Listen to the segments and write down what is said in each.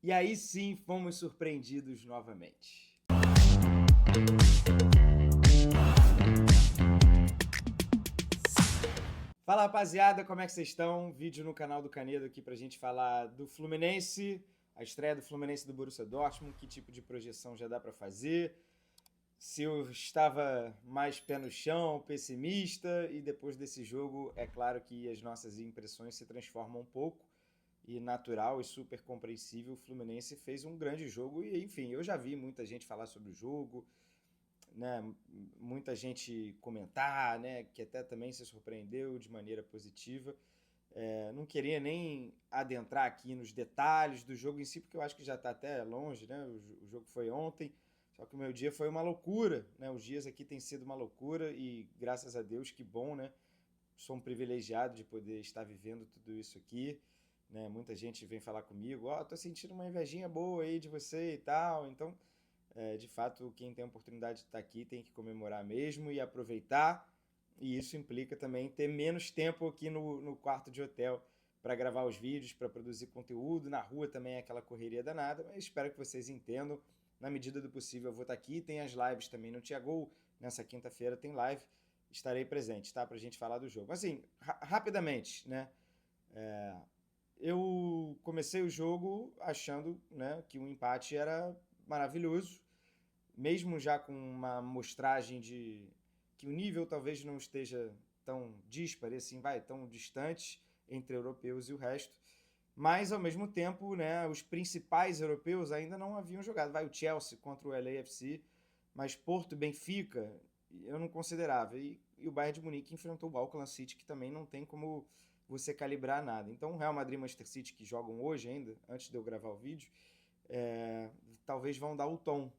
E aí sim fomos surpreendidos novamente. Fala rapaziada, como é que vocês estão? Vídeo no canal do Canedo aqui pra gente falar do Fluminense, a estreia do Fluminense do Borussia Dortmund, que tipo de projeção já dá pra fazer, se eu estava mais pé no chão, pessimista, e depois desse jogo é claro que as nossas impressões se transformam um pouco, e natural e super compreensível, o Fluminense fez um grande jogo e enfim, eu já vi muita gente falar sobre o jogo, né, muita gente comentar, né, que até também se surpreendeu de maneira positiva. Não queria nem adentrar aqui nos detalhes do jogo em si, porque eu acho que já está até longe, né? O jogo foi ontem, só que o meu dia foi uma loucura, né? Os dias aqui têm sido uma loucura e graças a Deus, que bom, né? Sou um privilegiado de poder estar vivendo tudo isso aqui, né? Muita gente vem falar comigo, ó, tô sentindo uma invejinha boa aí de você e tal, então de fato, quem tem a oportunidade de estar aqui tem que comemorar mesmo e aproveitar. E isso implica também ter menos tempo aqui no quarto de hotel para gravar os vídeos, para produzir conteúdo. Na rua também é aquela correria danada, mas espero que vocês entendam. Na medida do possível eu vou estar aqui. Tem as lives também no Tiagol. Nessa quinta-feira tem live. Estarei presente, tá? Para a gente falar do jogo. Assim, rapidamente, né? Eu comecei o jogo achando, né, que o empate era maravilhoso, mesmo já com uma amostragem de que o nível talvez não esteja tão díspare, assim, tão distante entre europeus e o resto, mas ao mesmo tempo, né, os principais europeus ainda não haviam jogado. Vai o Chelsea contra o LAFC, mas Porto, Benfica, eu não considerava. E o Bayern de Munique enfrentou o Auckland City, que também não tem como você calibrar nada. Então o Real Madrid e Manchester City, que jogam hoje ainda, antes de eu gravar o vídeo, talvez vão dar o tom.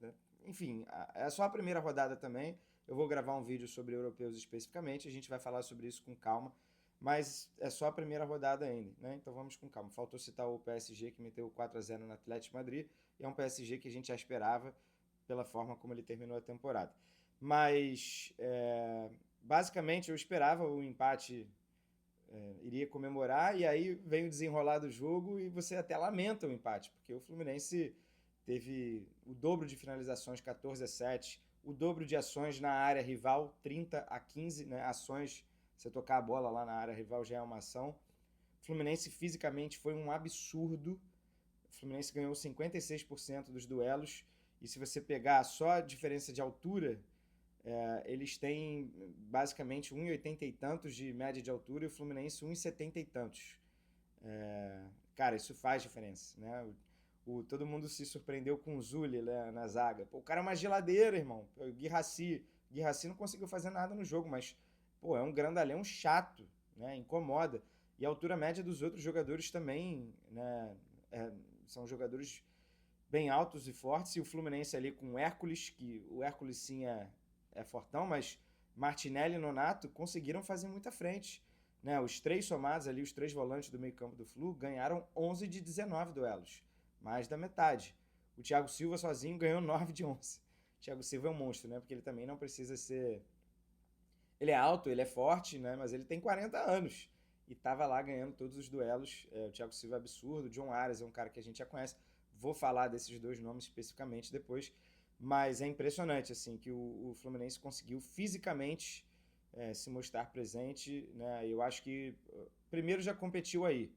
Né? Enfim, é só a primeira rodada também. Eu vou gravar um vídeo sobre europeus especificamente, a gente vai falar sobre isso com calma, mas é só a primeira rodada ainda, né? Então vamos com calma. Faltou citar o PSG que meteu 4-0 no Atlético de Madrid, e é um PSG que a gente já esperava pela forma como ele terminou a temporada. Mas, basicamente, eu esperava o empate, iria comemorar, e aí vem o desenrolar do jogo e você até lamenta o empate, porque o Fluminense teve o dobro de finalizações, 14-7, o dobro de ações na área rival, 30-15, né? Ações, você tocar a bola lá na área rival já é uma ação. O Fluminense fisicamente foi um absurdo. O Fluminense ganhou 56% dos duelos, e se você pegar só a diferença de altura, eles têm basicamente 1,80 e tantos de média de altura e o Fluminense 1,70 e tantos. Cara, isso faz diferença, né? Todo mundo se surpreendeu com o Zulli, né, na zaga. Pô, o cara é uma geladeira, irmão. O Guirassi não conseguiu fazer nada no jogo, mas pô, é um grandalhão chato, né? Incomoda. E a altura média dos outros jogadores também, né? São jogadores bem altos e fortes. E o Fluminense ali com o Hércules, que o Hércules sim é fortão, mas Martinelli e Nonato conseguiram fazer muita frente. Né? Os três somados ali, os três volantes do meio campo do Flu, ganharam 11 de 19 duelos. Mais da metade. O Thiago Silva sozinho ganhou 9 de 11. O Thiago Silva é um monstro, né? Porque ele também não precisa ser... Ele é alto, ele é forte, né? Mas ele tem 40 anos. E tava lá ganhando todos os duelos. O Thiago Silva é absurdo. O John Arias é um cara que a gente já conhece. Vou falar desses dois nomes especificamente depois. Mas é impressionante, assim, que o Fluminense conseguiu fisicamente se mostrar presente, né? Eu acho que primeiro já competiu aí.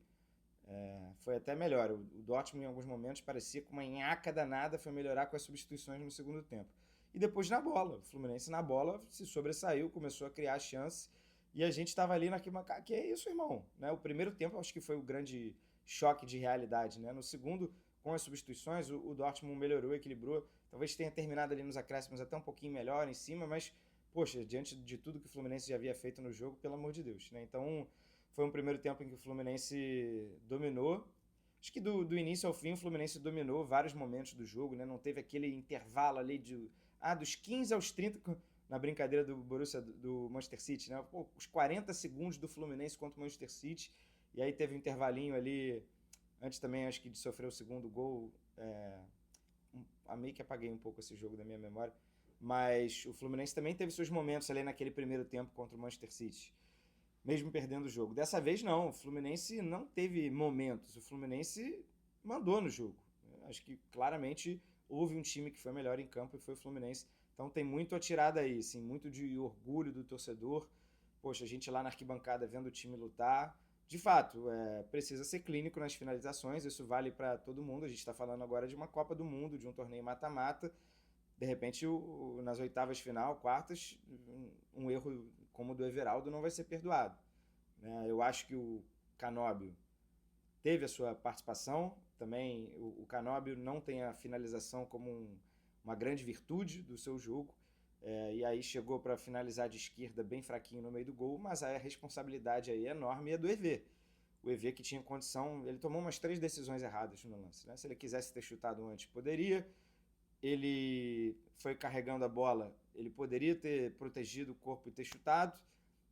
Foi até melhor. O Dortmund, em alguns momentos, parecia com uma nhaca danada, foi melhorar com as substituições no segundo tempo. E depois na bola. O Fluminense na bola se sobressaiu, começou a criar chance. E a gente estava ali naquele... Que é isso, irmão? Né? O primeiro tempo, acho que foi o grande choque de realidade. Né? No segundo, com as substituições, o Dortmund melhorou, equilibrou. Talvez tenha terminado ali nos acréscimos até um pouquinho melhor em cima, mas, poxa, diante de tudo que o Fluminense já havia feito no jogo, pelo amor de Deus. Né? Então... Foi um primeiro tempo em que o Fluminense dominou. Acho que do início ao fim o Fluminense dominou vários momentos do jogo, né? Não teve aquele intervalo ali dos 15 aos 30, na brincadeira do Borussia, do Manchester City, né? Pô, os 40 segundos do Fluminense contra o Manchester City, e aí teve um intervalinho ali, antes também acho que de sofrer o segundo gol, meio que apaguei um pouco esse jogo da minha memória, mas o Fluminense também teve seus momentos ali naquele primeiro tempo contra o Manchester City. mesmo perdendo o jogo. Dessa vez não, o Fluminense não teve momentos, o Fluminense mandou no jogo. Acho que claramente houve um time que foi melhor em campo e foi o Fluminense. Então tem muito a tirar daí, assim, muito de orgulho do torcedor. Poxa, a gente lá na arquibancada vendo o time lutar. De fato, precisa ser clínico nas finalizações, isso vale para todo mundo. A gente está falando agora de uma Copa do Mundo, de um torneio mata-mata. De repente, nas oitavas final, quartas, um erro como o do Everaldo não vai ser perdoado. Né? Eu acho que o Canóbio teve a sua participação, também o Canóbio não tem a finalização como uma grande virtude do seu jogo, e aí chegou para finalizar de esquerda bem fraquinho no meio do gol, mas a responsabilidade aí é enorme e é do EV. O EV que tinha condição, ele tomou umas 3 decisões erradas no lance. Né? Se ele quisesse ter chutado antes, poderia. Ele foi carregando a bola, ele poderia ter protegido o corpo e ter chutado.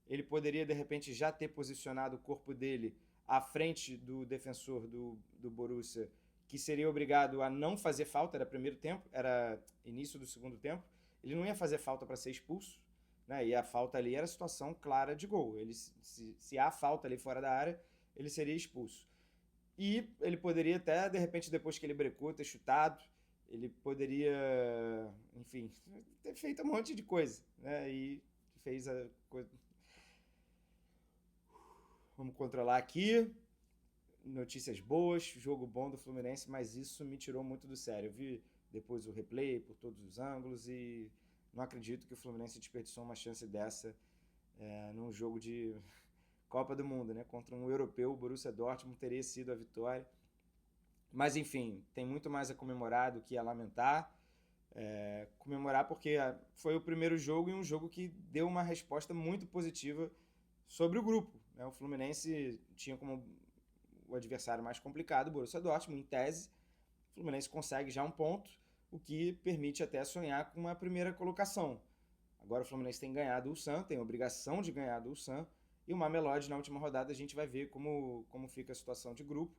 Ele poderia, de repente, já ter posicionado o corpo dele à frente do defensor do Borussia, que seria obrigado a não fazer falta, era primeiro tempo, era início do segundo tempo. Ele não ia fazer falta para ser expulso, né? E a falta ali era situação clara de gol. Ele, se há falta ali fora da área, ele seria expulso. E ele poderia até, de repente, depois que ele brecou, ter chutado. Ele poderia, enfim, ter feito um monte de coisa, né? E fez a coisa. Vamos controlar aqui. Notícias boas, jogo bom do Fluminense, mas isso me tirou muito do sério. Eu vi depois o replay por todos os ângulos e não acredito que o Fluminense desperdiçou uma chance dessa num jogo de Copa do Mundo, né? Contra um europeu, o Borussia Dortmund teria sido a vitória. Mas enfim, tem muito mais a comemorar do que a lamentar. Comemorar porque foi o primeiro jogo e um jogo que deu uma resposta muito positiva sobre o grupo. Né? O Fluminense tinha como o adversário mais complicado, o Borussia Dortmund, em tese. O Fluminense consegue já um ponto, o que permite até sonhar com uma primeira colocação. Agora o Fluminense tem ganhado o Ulsan, tem a obrigação de ganhar do Ulsan, e o Mamelodi na última rodada a gente vai ver como fica a situação de grupo.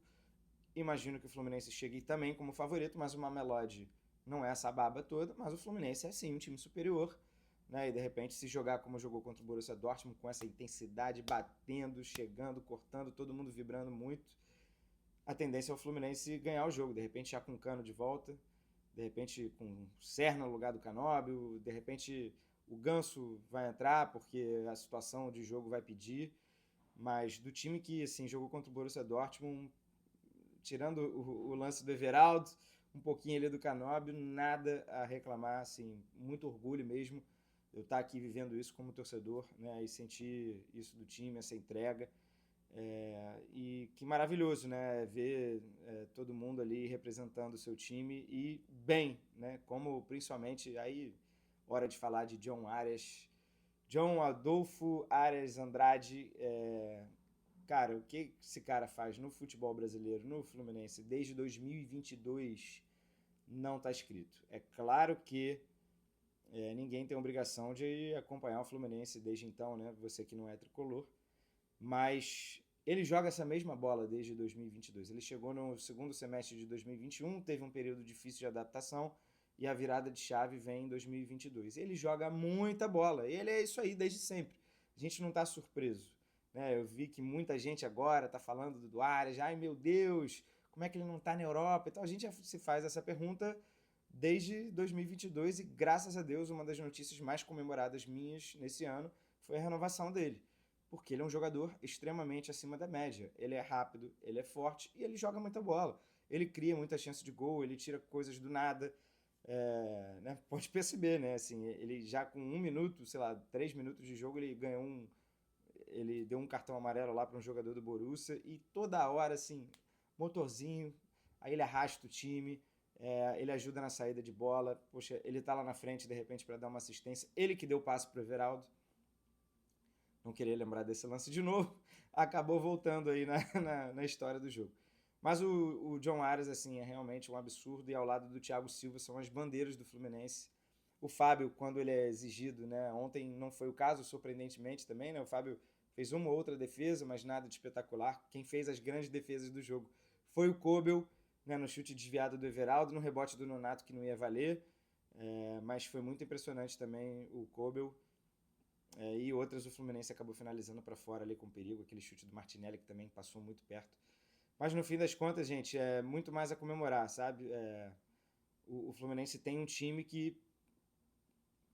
Imagino que o Fluminense chegue também como favorito, mas o Mamelodi não é essa baba toda, mas o Fluminense é sim um time superior, né? E de repente se jogar como jogou contra o Borussia Dortmund, com essa intensidade, batendo, chegando, cortando, todo mundo vibrando muito, a tendência é o Fluminense ganhar o jogo, de repente já com o Cano de volta, de repente com o Serna no lugar do Canóbio, de repente o Ganso vai entrar porque a situação de jogo vai pedir, mas do time que assim jogou contra o Borussia Dortmund, tirando o lance do Everaldo, um pouquinho ali do Canóbio, nada a reclamar, assim, muito orgulho mesmo eu estar aqui vivendo isso como torcedor, né, e sentir isso do time, essa entrega. E que maravilhoso, né, ver todo mundo ali representando o seu time e bem, né, como principalmente, aí, hora de falar de John Arias, John Adolfo Arias Andrade, cara, o que esse cara faz no futebol brasileiro, no Fluminense, desde 2022, não está escrito. É claro que ninguém tem obrigação de acompanhar o Fluminense desde então, né? Você que não é tricolor. Mas ele joga essa mesma bola desde 2022. Ele chegou no segundo semestre de 2021, teve um período difícil de adaptação e a virada de chave vem em 2022. Ele joga muita bola. Ele é isso aí desde sempre. A gente não está surpreso. Né? Eu vi que muita gente agora está falando do Arias. Ai, meu Deus, como é que ele não está na Europa? Então a gente já se faz essa pergunta desde 2022 e graças a Deus uma das notícias mais comemoradas minhas nesse ano foi a renovação dele, porque ele é um jogador extremamente acima da média. Ele é rápido, ele é forte e ele joga muita bola. Ele cria muita chance de gol, ele tira coisas do nada. Né? Pode perceber, né? Assim, ele já com 1 minuto, sei lá, 3 minutos de jogo, ele deu um cartão amarelo lá para um jogador do Borussia e toda hora, assim, motorzinho, aí ele arrasta o time, ele ajuda na saída de bola, poxa, ele tá lá na frente de repente para dar uma assistência, ele que deu o passe pro Everaldo, não queria lembrar desse lance de novo, acabou voltando aí na história do jogo. Mas o John Arias, assim, é realmente um absurdo e ao lado do Thiago Silva são as bandeiras do Fluminense. O Fábio, quando ele é exigido, né, ontem não foi o caso, surpreendentemente também, né, o Fábio fez uma ou outra defesa, mas nada de espetacular. Quem fez as grandes defesas do jogo foi o Kobel, né, no chute desviado do Everaldo, no rebote do Nonato que não ia valer, mas foi muito impressionante também o Kobel. E outras o Fluminense acabou finalizando para fora ali com perigo, aquele chute do Martinelli que também passou muito perto. Mas no fim das contas, gente, é muito mais a comemorar, sabe? O Fluminense tem um time que,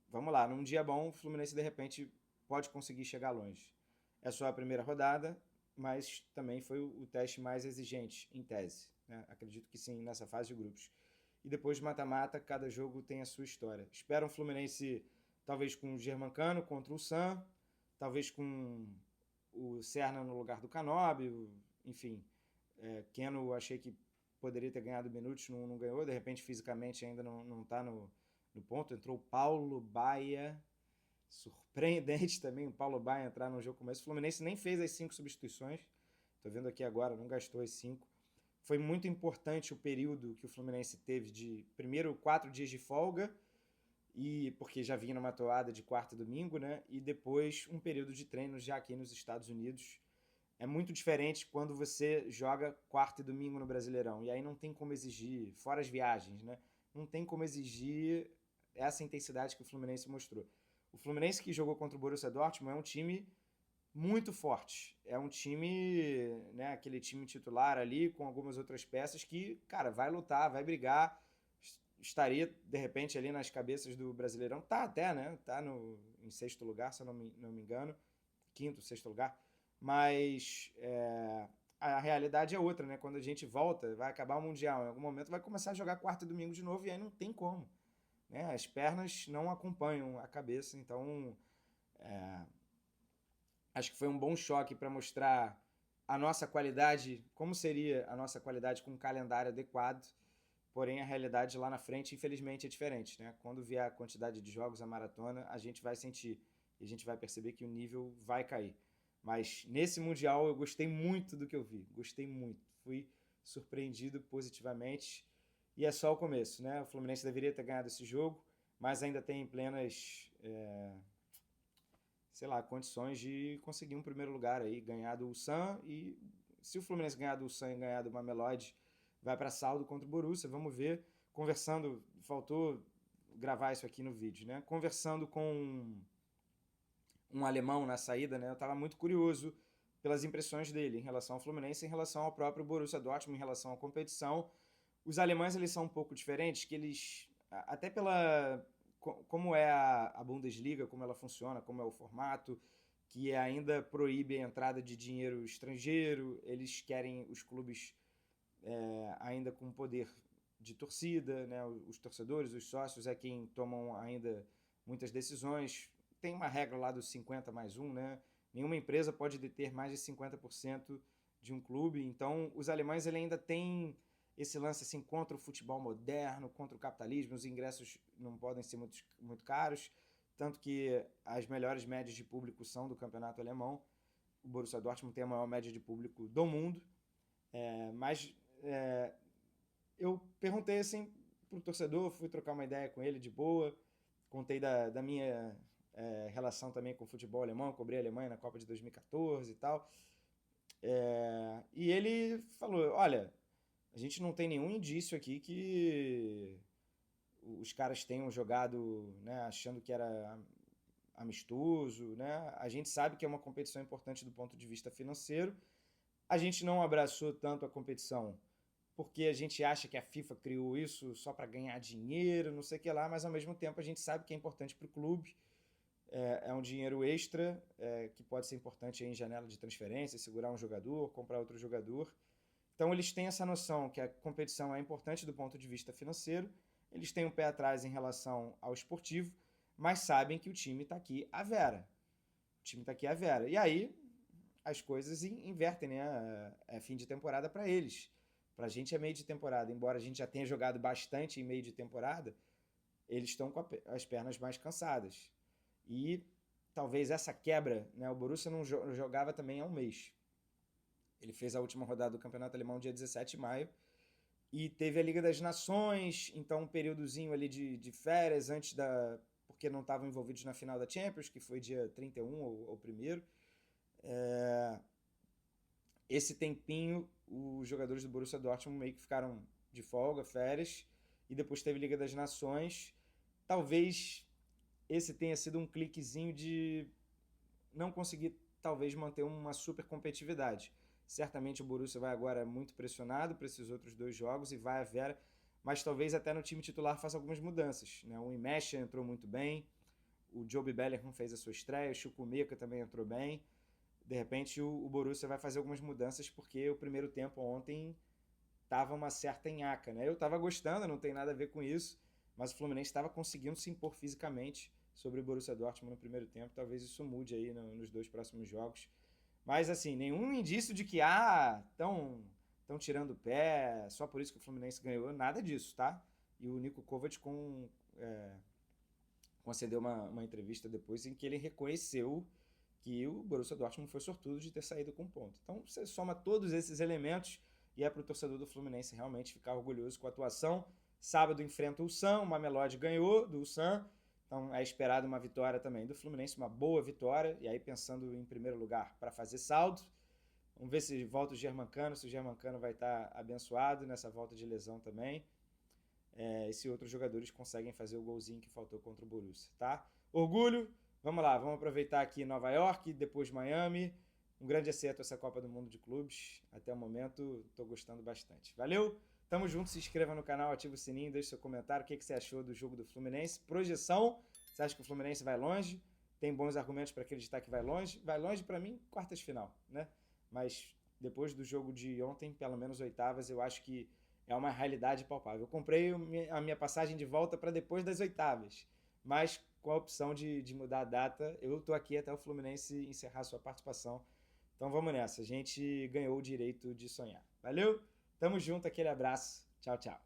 vamos lá, num dia bom, o Fluminense de repente pode conseguir chegar longe. É só a primeira rodada, mas também foi o teste mais exigente, em tese. Né? Acredito que sim, nessa fase de grupos. E depois de mata-mata, cada jogo tem a sua história. Espero um Fluminense, talvez com o Germancano contra o Sam, talvez com o Serna no lugar do Canóbio, enfim. Keno achei que poderia ter ganhado minutos, não ganhou, de repente fisicamente ainda não está no ponto. Entrou o Paulo Baia, surpreendente também o Paulo Baia entrar no jogo começo. O Fluminense nem fez as 5 substituições, estou vendo aqui agora, não gastou as 5. Foi muito importante o período que o Fluminense teve de, primeiro, 4 dias de folga, e porque já vinha numa toada de quarta e domingo, né? E depois um período de treinos já aqui nos Estados Unidos. É muito diferente quando você joga quarta e domingo no Brasileirão. E aí não tem como exigir, fora as viagens, né? Não tem como exigir essa intensidade que o Fluminense mostrou. O Fluminense que jogou contra o Borussia Dortmund é um time muito forte. É um time, né, aquele time titular ali, com algumas outras peças que, cara, vai lutar, vai brigar. Estaria, de repente, ali nas cabeças do Brasileirão. Tá até, né? Tá em sexto lugar, se eu não me engano. Quinto, sexto lugar. Mas a realidade é outra, né? Quando a gente volta, vai acabar o Mundial. Em algum momento vai começar a jogar quarta e domingo de novo e aí não tem como. Né? As pernas não acompanham a cabeça. Então, acho que foi um bom choque para mostrar a nossa qualidade, como seria a nossa qualidade com um calendário adequado. Porém, a realidade lá na frente, infelizmente, é diferente. Né? Quando vier a quantidade de jogos, a maratona, a gente vai sentir. E a gente vai perceber que o nível vai cair. Mas nesse Mundial eu gostei muito do que eu vi. Gostei muito. Fui surpreendido positivamente. E é só o começo, né? O Fluminense deveria ter ganhado esse jogo, mas ainda tem plenas, sei lá, condições de conseguir um primeiro lugar aí, ganhar do Ulsan. E se o Fluminense ganhar do Ulsan e ganhar do Mamelodi, vai para saldo contra o Borussia. Vamos ver. Conversando, faltou gravar isso aqui no vídeo, né? Conversando com um alemão na saída, né? Eu estava muito curioso pelas impressões dele em relação ao Fluminense, em relação ao próprio Borussia Dortmund, em relação à competição. Os alemães, eles são um pouco diferentes, que eles, até pela como é a Bundesliga, como ela funciona, como é o formato, que ainda proíbe a entrada de dinheiro estrangeiro, eles querem os clubes ainda com poder de torcida, né? Os torcedores, os sócios é quem tomam ainda muitas decisões. Tem uma regra lá dos 50 mais 1, né? Nenhuma empresa pode deter mais de 50% de um clube. Então, os alemães ele ainda têm esse lance assim contra o futebol moderno, contra o capitalismo. Os ingressos não podem ser muito caros, tanto que as melhores médias de público são do campeonato alemão. O Borussia Dortmund tem a maior média de público do mundo. Mas eu perguntei assim pro torcedor, fui trocar uma ideia com ele de boa, contei da minha relação também com o futebol alemão, cobri a Alemanha na Copa de 2014 e tal. E ele falou, olha, a gente não tem nenhum indício aqui que os caras tenham jogado, né, achando que era amistoso, né? A gente sabe que é uma competição importante do ponto de vista financeiro. A gente não abraçou tanto a competição porque a gente acha que a FIFA criou isso só para ganhar dinheiro, não sei o que lá, mas ao mesmo tempo a gente sabe que é importante para o clube, é um dinheiro extra que pode ser importante em janela de transferência, segurar um jogador, comprar outro jogador. Então eles têm essa noção que a competição é importante do ponto de vista financeiro, eles têm um pé atrás em relação ao esportivo, mas sabem que o time está aqui à vera. O time está aqui à vera. E aí as coisas invertem, né? É fim de temporada para eles. Para a gente é meio de temporada. Embora a gente já tenha jogado bastante em meio de temporada, eles estão com as pernas mais cansadas. E talvez essa quebra, né? O Borussia não jogava também há um mês. Ele fez a última rodada do Campeonato Alemão dia 17 de maio e teve a Liga das Nações, então um períodozinho ali de férias antes da... porque não estavam envolvidos na final da Champions, que foi dia 31 ou 1º. Esse tempinho, os jogadores do Borussia Dortmund meio que ficaram de folga, férias, e depois teve Liga das Nações. Talvez esse tenha sido um cliquezinho de não conseguir talvez manter uma super competitividade. Certamente o Borussia vai agora muito pressionado para esses outros 2 jogos e vai a Vera, mas talvez até no time titular faça algumas mudanças, né? O Imecha entrou muito bem, o Joby Bellingham fez a sua estreia, o Chukwuemeka também entrou bem. De repente o Borussia vai fazer algumas mudanças porque o primeiro tempo ontem tava uma certa nhaca, né? Eu tava gostando, não tem nada a ver com isso, mas o Fluminense estava conseguindo se impor fisicamente sobre o Borussia Dortmund no primeiro tempo. Talvez isso mude aí nos 2 próximos jogos. Mas assim, nenhum indício de que estão tirando o pé, só por isso que o Fluminense ganhou, nada disso, tá? E o Niko Kovac concedeu uma entrevista depois em que ele reconheceu que o Borussia Dortmund foi sortudo de ter saído com ponto. Então você soma todos esses elementos e é para o torcedor do Fluminense realmente ficar orgulhoso com a atuação. Sábado enfrenta o Ulsan, o Mamelodi ganhou do Ulsan, então é esperado uma vitória também do Fluminense, uma boa vitória, e aí pensando em primeiro lugar para fazer saldo. Vamos ver se volta o Germancano, se o Germancano vai estar abençoado nessa volta de lesão também. E se outros jogadores conseguem fazer o golzinho que faltou contra o Borussia, tá? Orgulho, vamos lá, vamos aproveitar aqui Nova York, depois Miami. Um grande acerto essa Copa do Mundo de Clubes. Até o momento, estou gostando bastante. Valeu? Tamo junto, se inscreva no canal, ativa o sininho, deixe seu comentário. O que você achou do jogo do Fluminense? Projeção, você acha que o Fluminense vai longe? Tem bons argumentos para acreditar que vai longe? Vai longe para mim, quartas final, né? Mas depois do jogo de ontem, pelo menos oitavas, eu acho que é uma realidade palpável. Eu comprei a minha passagem de volta para depois das oitavas, mas com a opção de mudar a data, eu estou aqui até o Fluminense encerrar sua participação. Então vamos nessa, a gente ganhou o direito de sonhar. Valeu? Tamo junto, aquele abraço. Tchau, tchau.